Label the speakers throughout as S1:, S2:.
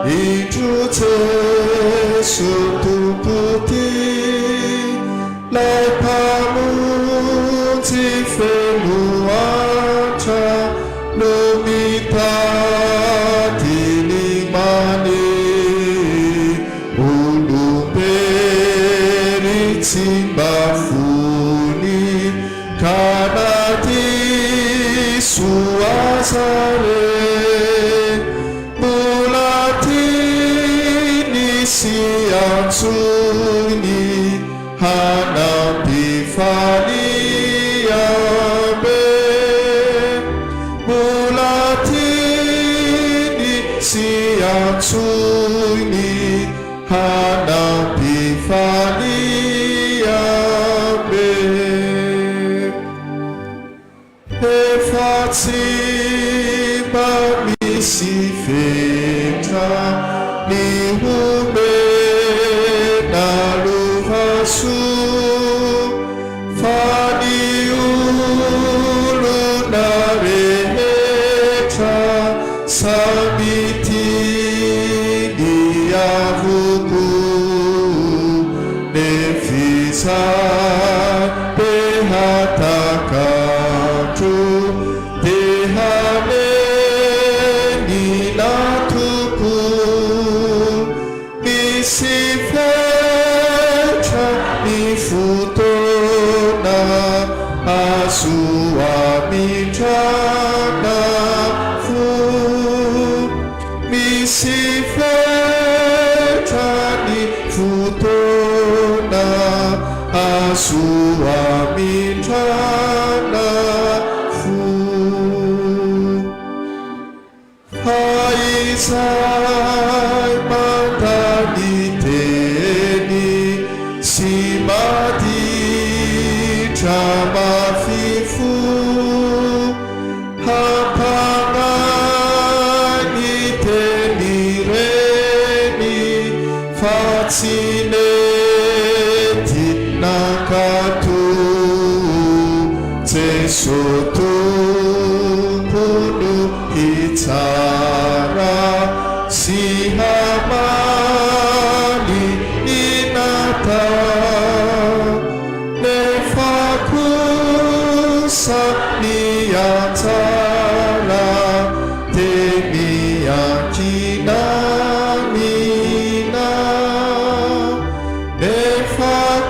S1: Idrute sutuputi lai pamuti feluata lumita tilimani uluberi timbafuni kanati suasare Siatsuni hanapifania be mulatini siatsuni hanapifania be efati bamisifeta ni hume naruhasu fani ulunareheta sabiti diyahuku nefisa behatakatu dehane ninatuku misifeta mifutona asuamitana fu misifeta mifutona asuamitana fu Haizai mandaniteni simati tamafifu hapanganiteni reni fatsineti nakatu tesotu punu hitara sihamani inata nefakusa niyatara temiyakina mina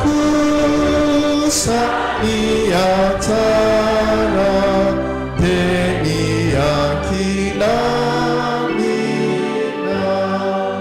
S1: nefakusa niyatara